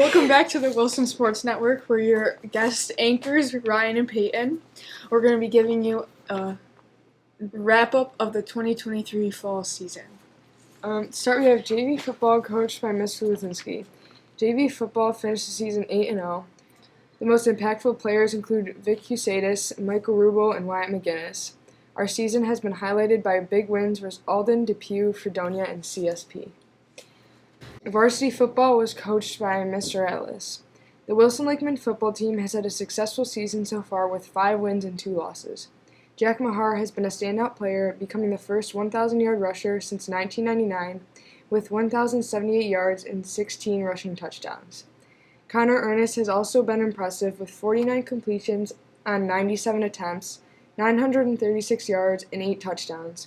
Welcome back to the Wilson Sports Network. We're your guest anchors, Ryan and Peyton. We're going to be giving you a wrap-up of the 2023 fall season. Start, we have JV football coached by Mr. Luzinski. JV football finished the season 8-0. The most impactful players include Vic Cusadis, Michael Rubel, and Wyatt McInnis. Our season has been highlighted by big wins versus Alden, Depew, Fredonia, and CSP. Varsity football was coached by Mr. Atlas. The Wilson Lakeman football team has had a successful season so far with 5 wins and 2 losses. Jack Mahar has been a standout player, becoming the first 1,000-yard rusher since 1999 with 1,078 yards and 16 rushing touchdowns. Connor Ernest has also been impressive with 49 completions on 97 attempts, 936 yards, and 8 touchdowns.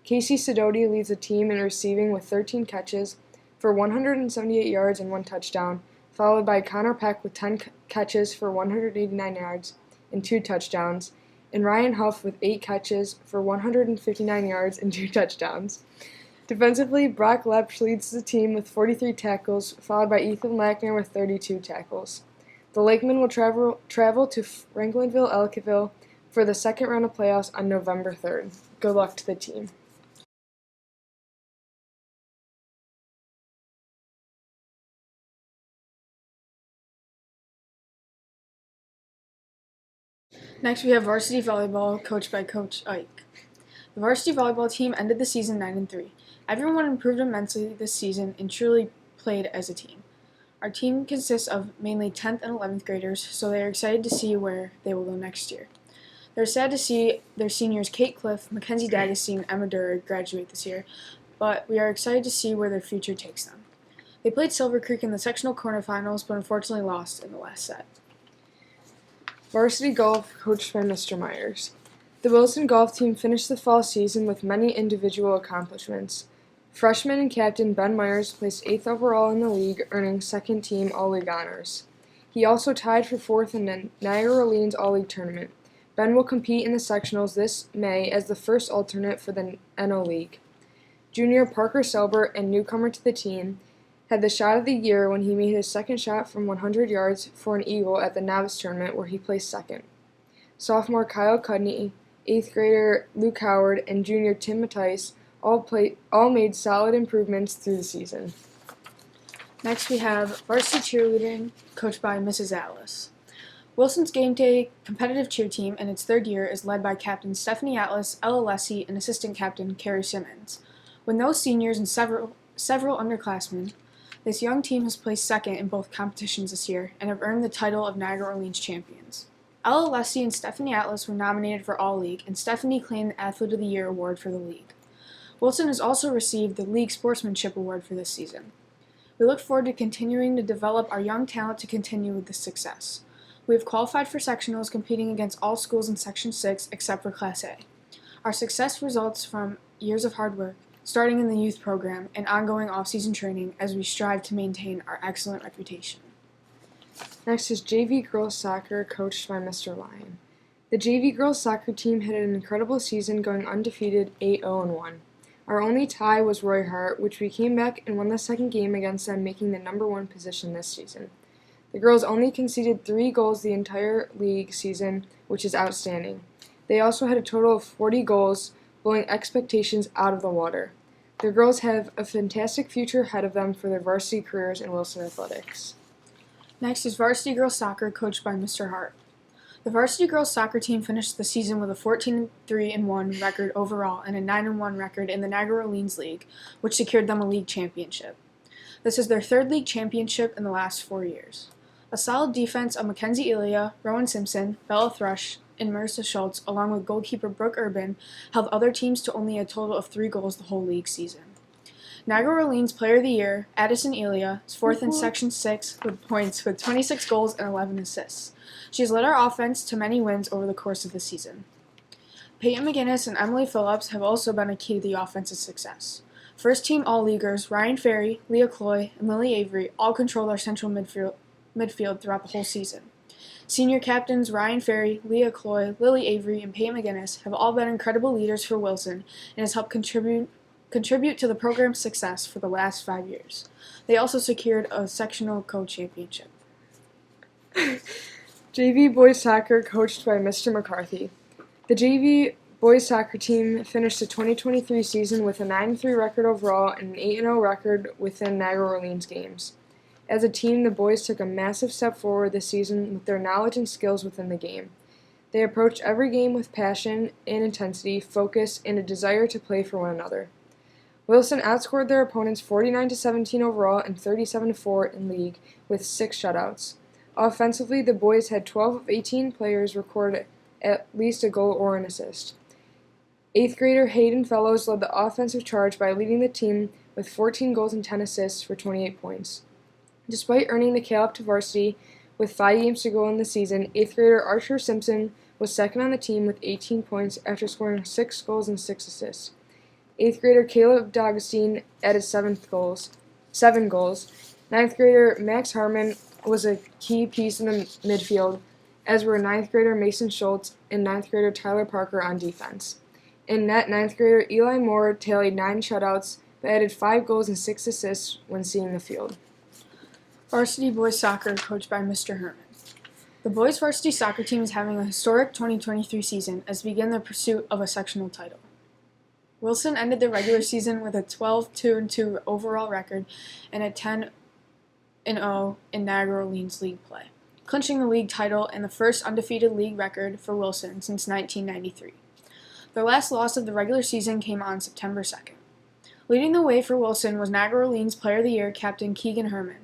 Casey Sidoti leads the team in receiving with 13 catches for 178 yards and 1 touchdown, followed by Connor Peck with 10 catches for 189 yards and 2 touchdowns, and Ryan Huff with 8 catches for 159 yards and 2 touchdowns. Defensively, Brock Lepsch leads the team with 43 tackles, followed by Ethan Lackner with 32 tackles. The Lakemen will travel to Franklinville-Ellicottville for the second round of playoffs on November 3rd. Good luck to the team. Next, we have varsity volleyball coached by Coach Ike. The varsity volleyball team ended the season 9-3. Everyone improved immensely this season and truly played as a team. Our team consists of mainly 10th and 11th graders, so they are excited to see where they will go next year. They're sad to see their seniors Kate Cliff, Mackenzie D'Agostine, and Emma Durer graduate this year, but we are excited to see where their future takes them. They played Silver Creek in the sectional quarterfinals, but unfortunately lost in the last set. Varsity golf coached by Mr. Myers. The Wilson golf team finished the fall season with many individual accomplishments. Freshman and captain Ben Myers placed 8th overall in the league, earning second-team All-League honors. He also tied for 4th in the Niagara Orleans All-League tournament. Ben will compete in the sectionals this May as the first alternate for the NO League. Junior Parker Selbert, and newcomer to the team, had the shot of the year when he made his second shot from 100 yards for an eagle at the novice tournament where he placed second. Sophomore Kyle Cudney, 8th grader Luke Howard, and junior Tim Mattice all made solid improvements through the season. Next, we have varsity cheerleading coached by Mrs. Atlas. Wilson's game day competitive cheer team in its 3rd year is led by Captain Stephanie Atlas, Ella Lessie, and Assistant Captain Carrie Simmons. With no seniors and several underclassmen, this young team has placed second in both competitions this year and have earned the title of Niagara Orleans champions. Ella Lessie and Stephanie Atlas were nominated for All-League, and Stephanie claimed the Athlete of the Year award for the league. Wilson has also received the League Sportsmanship Award for this season. We look forward to continuing to develop our young talent to continue with this success. We have qualified for sectionals, competing against all schools in Section 6 except for Class A. Our success results from years of hard work, starting in the youth program, and ongoing off-season training as we strive to maintain our excellent reputation. Next is JV girls soccer coached by Mr. Lyon. The JV girls soccer team had an incredible season, going undefeated 8-0-1. Our only tie was Roy Hart, which we came back and won the second game against them, making the number 1 position this season. The girls only conceded 3 goals the entire league season, which is outstanding. They also had a total of 40 goals, blowing expectations out of the water. The girls have a fantastic future ahead of them for their varsity careers in Wilson Athletics. Next is varsity girls soccer coached by Mr. Hart. The varsity girls soccer team finished the season with a 14-3-1 record overall and a 9-1 record in the Niagara Orleans League, which secured them a league championship. This is their 3rd league championship in the last 4 years. A solid defense of Mackenzie Elia, Rowan Simpson, Bella Thrush, and Marissa Schultz, along with goalkeeper Brooke Urban, held other teams to only a total of 3 goals the whole league season. Niagara Orleans Player of the Year, Addison Elia, is 4th in Section 6 with points with 26 goals and 11 assists. She has led our offense to many wins over the course of the season. Peyton McInnis and Emily Phillips have also been a key to the offense's success. First-team All-Leaguers Ryan Faery, Leah Cloy, and Lily Avery all controlled our central midfield throughout the whole season. Senior captains Ryan Faery, Leah Cloy, Lily Avery, and Peyton McInnis have all been incredible leaders for Wilson and has helped contribute to the program's success for the last 5 years. They also secured a sectional co-championship. JV boys soccer coached by Mr. McCarthy. The JV boys soccer team finished the 2023 season with a 9-3 record overall and an 8-0 record within Niagara Orleans games. As a team, the boys took a massive step forward this season with their knowledge and skills within the game. They approached every game with passion and intensity, focus, and a desire to play for one another. Wilson outscored their opponents 49-17 overall and 37-4 in league with 6 shutouts. Offensively, the boys had 12 of 18 players record at least a goal or an assist. 8th grader Hayden Fellows led the offensive charge by leading the team with 14 goals and 10 assists for 28 points. Despite earning the call-up to varsity with 5 games to go in the season, 8th grader Archer Simpson was second on the team with 18 points after scoring 6 goals and 6 assists. 8th grader Caleb D'Agostine added 7 goals. 9th grader Max Harmon was a key piece in the midfield, as were 9th grader Mason Schultz and 9th grader Tyler Parker on defense. In net, 9th grader Eli Moore tallied 9 shutouts, but added 5 goals and 6 assists when seeing the field. Varsity boys soccer coached by Mr. Herman. The boys varsity soccer team is having a historic 2023 season as they begin their pursuit of a sectional title. Wilson ended the regular season with a 12-2-2 overall record and a 10-0 in Niagara Orleans league play, clinching the league title and the first undefeated league record for Wilson since 1993. Their last loss of the regular season came on September 2nd. Leading the way for Wilson was Niagara Orleans Player of the Year captain Keegan Herman.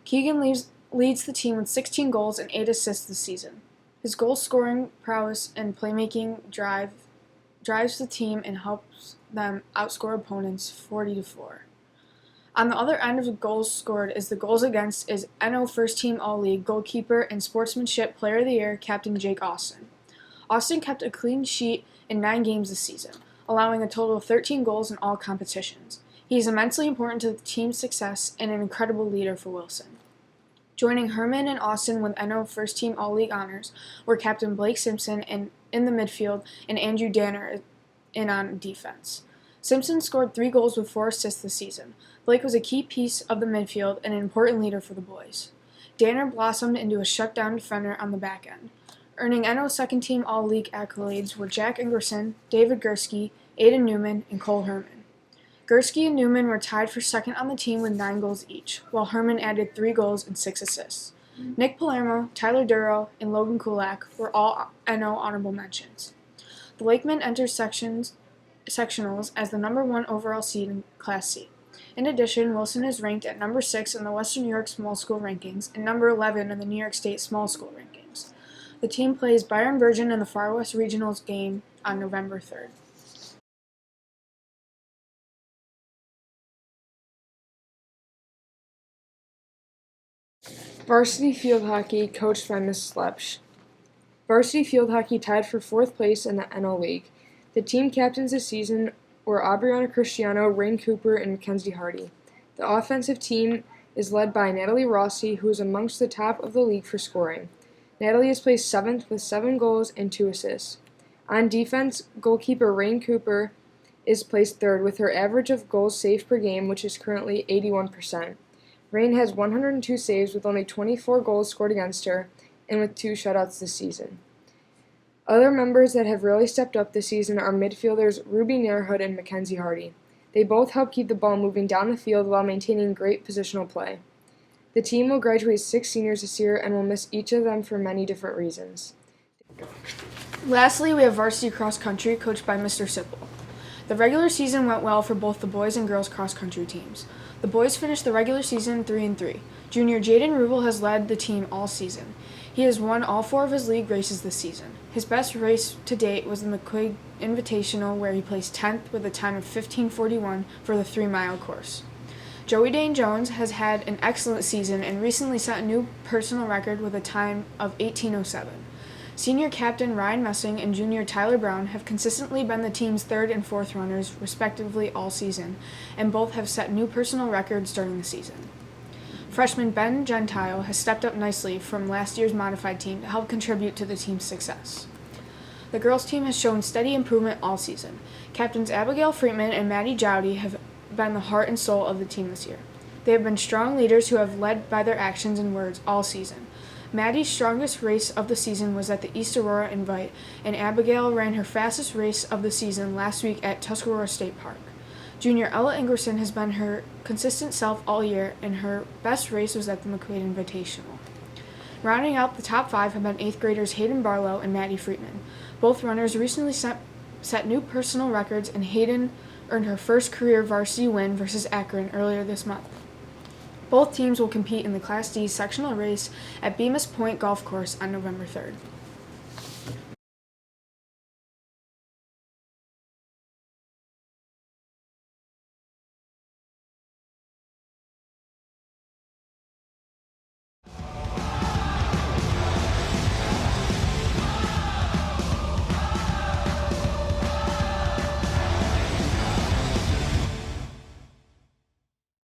Keegan leads the team with 16 goals and 8 assists this season. His goal-scoring prowess and playmaking drives the team and helps them outscore opponents 40-4. On the other end of the goals scored is the goals against is NO First Team All-League goalkeeper and Sportsmanship Player of the Year Captain Jake Austin. Austin kept a clean sheet in 9 games this season, allowing a total of 13 goals in all competitions. He is immensely important to the team's success and an incredible leader for Wilson. Joining Herman and Austin with NO First Team All-League honors were Captain Blake Simpson in the midfield and Andrew Danner in on defense. Simpson scored 3 goals with 4 assists this season. Blake was a key piece of the midfield and an important leader for the boys. Danner blossomed into a shutdown defender on the back end. Earning NO Second Team All-League accolades were Jack Ingerson, David Gursky, Aiden Newman, and Cole Herman. Gursky and Newman were tied for second on the team with 9 goals each, while Herman added 3 goals and 6 assists. Nick Palermo, Tyler Duro, and Logan Kulak were all NO honorable mentions. The Lakemen entered sectionals as the number 1 overall seed in Class C. In addition, Wilson is ranked at number 6 in the Western New York Small School Rankings and number 11 in the New York State Small School Rankings. The team plays Byron Virgin in the Far West Regionals game on November 3rd. Varsity field hockey coached by Ms. Slepsch. Varsity field hockey tied for 4th place in the NL League. The team captains this season were Aubriana Cristiano, Rain Cooper, and Mackenzie Hardy. The offensive team is led by Natalie Rossi, who is amongst the top of the league for scoring. Natalie is placed 7th with 7 goals and 2 assists. On defense, goalkeeper Rain Cooper is placed 3rd with her average of goals saved per game, which is currently 81%. Rain has 102 saves with only 24 goals scored against her and with 2 shutouts this season. Other members that have really stepped up this season are midfielders Ruby Nairhood and Mackenzie Hardy. They both help keep the ball moving down the field while maintaining great positional play. The team will graduate 6 seniors this year and will miss each of them for many different reasons. Lastly, we have varsity cross country coached by Mr. Sipple. The regular season went well for both the boys and girls cross country teams. The boys finished the regular season 3-3. Junior Jaden Rubel has led the team all season. He has won all 4 of his league races this season. His best race to date was the McQuaid Invitational, where he placed 10th with a time of 15:41 for the 3-mile course. Joey Dane Jones has had an excellent season and recently set a new personal record with a time of 18:07. Senior captain Ryan Messing and junior Tyler Brown have consistently been the team's 3rd and 4th runners, respectively, all season, and both have set new personal records during the season. Freshman Ben Gentile has stepped up nicely from last year's modified team to help contribute to the team's success. The girls' team has shown steady improvement all season. Captains Abigail Friedman and Maddie Jowdy have been the heart and soul of the team this year. They have been strong leaders who have led by their actions and words all season. Maddie's strongest race of the season was at the East Aurora Invite, and Abigail ran her fastest race of the season last week at Tuscarora State Park. Junior Ella Ingerson has been her consistent self all year, and her best race was at the McQuaid Invitational. Rounding out the top 5 have been 8th graders Hayden Barlow and Maddie Friedman. Both runners recently set new personal records, and Hayden earned her first career varsity win versus Akron earlier this month. Both teams will compete in the Class D sectional race at Bemis Point Golf Course on November 3rd.